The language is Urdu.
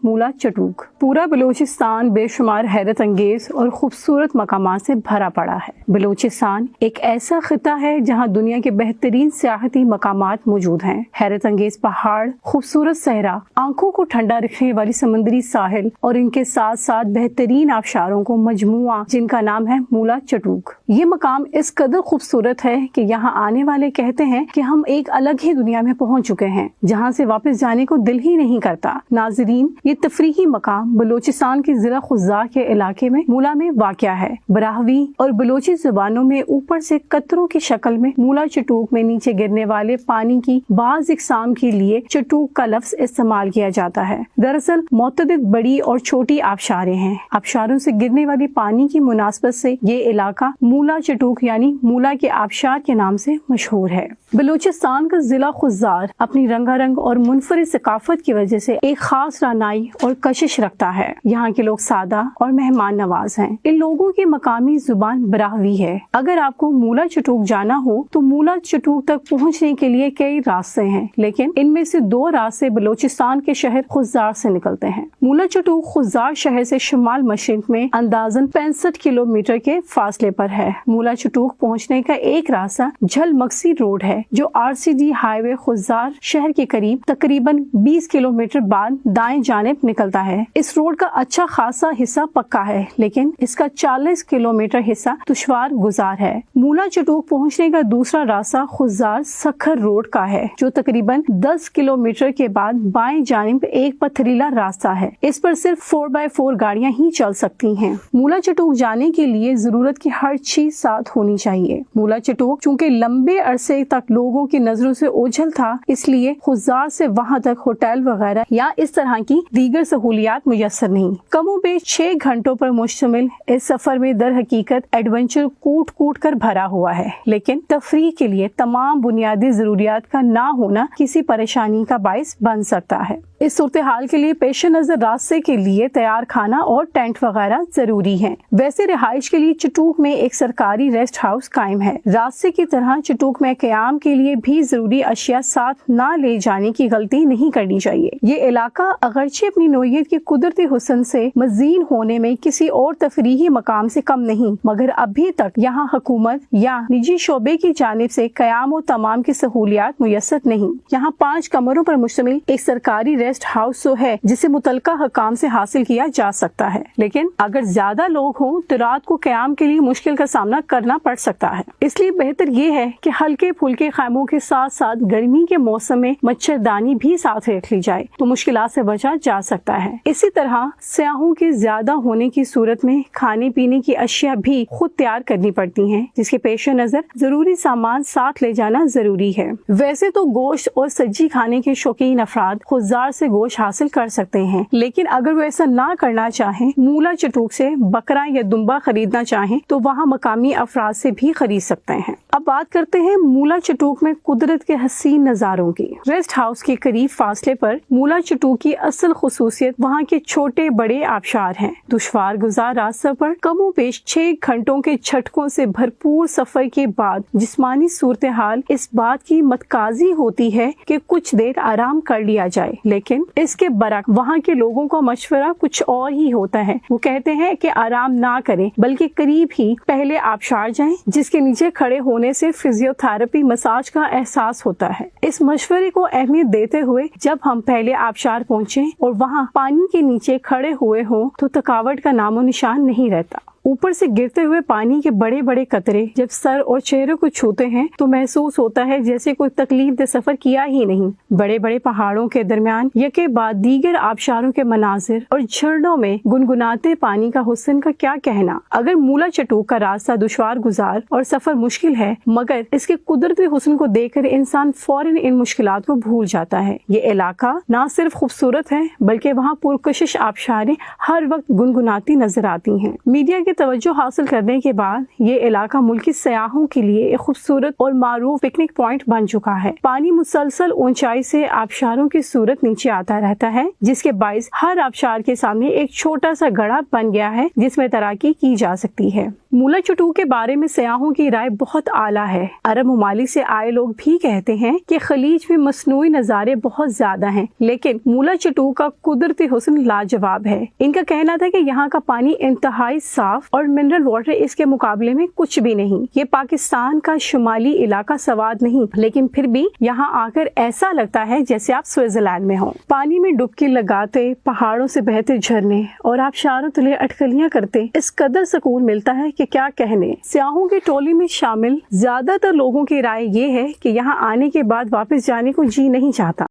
مولا چٹوک۔ پورا بلوچستان بے شمار حیرت انگیز اور خوبصورت مقامات سے بھرا پڑا ہے۔ بلوچستان ایک ایسا خطہ ہے جہاں دنیا کے بہترین سیاحتی مقامات موجود ہیں۔ حیرت انگیز پہاڑ، خوبصورت صحرا، آنکھوں کو ٹھنڈا رکھنے والی سمندری ساحل اور ان کے ساتھ ساتھ بہترین آبشاروں کو مجموعہ جن کا نام ہے مولا چٹوک۔ یہ مقام اس قدر خوبصورت ہے کہ یہاں آنے والے کہتے ہیں کہ ہم ایک الگ ہی دنیا میں پہنچ چکے ہیں جہاں سے واپس جانے کو دل ہی نہیں کرتا۔ ناظرین، یہ تفریحی مقام بلوچستان کے ضلع خضار کے علاقے میں مولا میں واقع ہے۔ براہوی اور بلوچی زبانوں میں اوپر سے قطروں کی شکل میں مولا چٹوک میں نیچے گرنے والے پانی کی بعض اقسام کے لیے چٹوک کا لفظ استعمال کیا جاتا ہے۔ دراصل متعدد بڑی اور چھوٹی آبشاریں ہیں۔ آبشاروں سے گرنے والی پانی کی مناسبت سے یہ علاقہ مولا چٹوک یعنی مولا کے آبشار کے نام سے مشہور ہے۔ بلوچستان کا ضلع خضار اپنی رنگا رنگ اور منفرد ثقافت کی وجہ سے ایک خاص رعنائی اور کشش رکھتا ہے۔ یہاں کے لوگ سادہ اور مہمان نواز ہیں۔ ان لوگوں کی مقامی زبان براہوی ہے۔ اگر آپ کو مولا چٹوک جانا ہو تو مولا چٹوک تک پہنچنے کے لیے کئی راستے ہیں، لیکن ان میں سے 2 راستے بلوچستان کے شہر خضار سے نکلتے ہیں۔ مولا چٹوک خضار شہر سے شمال مشرق میں اندازاً 65 کلومیٹر کے فاصلے پر ہے۔ مولا چٹوک پہنچنے کا ایک راستہ جھل مکسی روڈ ہے جو RCD ہائی وے خضار شہر کے قریب تقریباً 20 کلومیٹر بعد دائیں جانب نکلتا ہے۔ اس روڈ کا اچھا خاصا حصہ پکا ہے، لیکن اس کا 40 کلومیٹر حصہ دشوار گزار ہے۔ مولا چٹوک پہنچنے کا دوسرا راستہ خضار سکھر روڈ کا ہے جو تقریباً 10 کلومیٹر کے بعد بائیں جانب ایک پتھریلا راستہ ہے۔ اس پر صرف 4x4 گاڑیاں ہی چل سکتی ہیں۔ مولا چٹوک جانے کے لیے ضرورت کی ہر چیز ساتھ ہونی چاہیے۔ مولا چٹوک چونکہ لمبے عرصے تک لوگوں کی نظروں سے اوجھل تھا، اس لیے خضار سے وہاں تک ہوٹل وغیرہ یا اس طرح کی دیگر سہولیات میسر نہیں۔ کم و بیش 6 گھنٹوں پر مشتمل اس سفر میں در حقیقت ایڈونچر کوٹ کوٹ کر بھرا ہوا ہے، لیکن تفریح کے لیے تمام بنیادی ضروریات کا نہ ہونا کسی پریشانی کا باعث بن سکتا ہے۔ اس صورتحال کے لیے پیش نظر راستے کے لیے تیار کھانا اور ٹینٹ وغیرہ ضروری ہیں۔ ویسے رہائش کے لیے چٹوک میں ایک سرکاری ریسٹ ہاؤس قائم ہے۔ راستے کی طرح چٹوک میں قیام کے لیے بھی ضروری اشیاء ساتھ نہ لے جانے کی غلطی نہیں کرنی چاہیے۔ یہ علاقہ اگرچہ اپنی نوعیت کے قدرتی حسن سے مزین ہونے میں کسی اور تفریحی مقام سے کم نہیں، مگر ابھی تک یہاں حکومت یا نجی شعبے کی جانب سے قیام و تمام کی سہولیات میسر نہیں۔ یہاں 5 کمروں پر مشتمل ایک سرکاری ریسٹ ہاؤس تو ہے جسے متعلقہ حکام سے حاصل کیا جا سکتا ہے، لیکن اگر زیادہ لوگ ہوں تو رات کو قیام کے لیے مشکل کا سامنا کرنا پڑ سکتا ہے۔ اس لیے بہتر یہ ہے کہ ہلکے پھلکے خیموں کے ساتھ ساتھ گرمی کے موسم میں مچھردانی بھی ساتھ رکھ لی جائے تو مشکلات سے بچا جا سکتا ہے۔ اسی طرح سیاحوں کے زیادہ ہونے کی صورت میں کھانے پینے کی اشیاء بھی خود تیار کرنی پڑتی ہیں، جس کے پیش نظر ضروری سامان ساتھ لے جانا ضروری ہے۔ ویسے تو گوشت اور سبزی کھانے کے شوقین افراد خضار سے گوشت حاصل کر سکتے ہیں، لیکن اگر وہ ایسا نہ کرنا چاہیں، مولا چٹوک سے بکرا یا دمبا خریدنا چاہیں تو وہاں مقامی افراد سے بھی خرید سکتے ہیں۔ اب بات کرتے ہیں مولا چٹوک میں قدرت کے حسین نظاروں کی۔ ریسٹ ہاؤس کے قریب فاصلے پر مولا چٹوک کی اصل خصوصیت وہاں کے چھوٹے بڑے آبشار ہیں۔ دشوار گزار راستہ پر کم و بیش 6 گھنٹوں کے جھٹکوں سے بھرپور سفر کے بعد جسمانی صورتحال اس بات کی متقاضی ہوتی ہے کہ کچھ دیر آرام کر لیا جائے، لیکن اس کے برعکس وہاں کے لوگوں کا مشورہ کچھ اور ہی ہوتا ہے۔ وہ کہتے ہیں کہ آرام نہ کریں بلکہ قریب ہی پہلے آبشار جائیں، جس کے نیچے کھڑے ہونے سے فزیو تھراپی مساج کا احساس ہوتا ہے۔ اس مشورے کو اہمیت دیتے ہوئے جب ہم پہلے آبشار پہنچیں اور وہاں پانی کے نیچے کھڑے ہوئے ہوں تو تھکاوٹ کا نام و نشان نہیں رہتا۔ اوپر سے گرتے ہوئے پانی کے بڑے بڑے قطرے جب سر اور چہرے کو چھوتے ہیں تو محسوس ہوتا ہے جیسے کوئی تکلیف دہ سفر کیا ہی نہیں۔ بڑے بڑے پہاڑوں کے درمیان یکے بعد دیگر آبشاروں کے مناظر اور جھرنوں میں گنگناتے پانی کا حسن کا کیا کہنا۔ اگر مولا چٹوک کا راستہ دشوار گزار اور سفر مشکل ہے، مگر اس کے قدرتی حسن کو دیکھ کر انسان فوراً ان مشکلات کو بھول جاتا ہے۔ یہ علاقہ نہ صرف خوبصورت ہے بلکہ وہاں پرکشش آبشاریں ہر وقت گنگناتی نظر آتی ہیں۔ میڈیا کے توجہ حاصل کرنے کے بعد یہ علاقہ ملکی سیاحوں کے لیے ایک خوبصورت اور معروف پکنک پوائنٹ بن چکا ہے۔ پانی مسلسل اونچائی سے آبشاروں کی صورت نیچے آتا رہتا ہے، جس کے باعث ہر آبشار کے سامنے ایک چھوٹا سا گڑھا بن گیا ہے جس میں تیراکی کی جا سکتی ہے۔ مولا چٹو کے بارے میں سیاحوں کی رائے بہت اعلیٰ ہے۔ عرب ممالک سے آئے لوگ بھی کہتے ہیں کہ خلیج میں مصنوعی نظارے بہت زیادہ ہیں، لیکن مولا چٹو کا قدرتی حسن لاجواب ہے۔ ان کا کہنا تھا کہ یہاں کا پانی انتہائی صاف اور منرل واٹر اس کے مقابلے میں کچھ بھی نہیں۔ یہ پاکستان کا شمالی علاقہ سواد نہیں، لیکن پھر بھی یہاں آ کر ایسا لگتا ہے جیسے آپ سوئٹزرلینڈ میں ہوں۔ پانی میں ڈبکی لگاتے، پہاڑوں سے بہتے جھرنے اور آبشاروں تلے اٹکلیاں کرتے اس قدر سکون ملتا ہے کہ کیا کہنے۔ سیاحوں کی ٹولی میں شامل زیادہ تر لوگوں کی رائے یہ ہے کہ یہاں آنے کے بعد واپس جانے کو جی نہیں چاہتا۔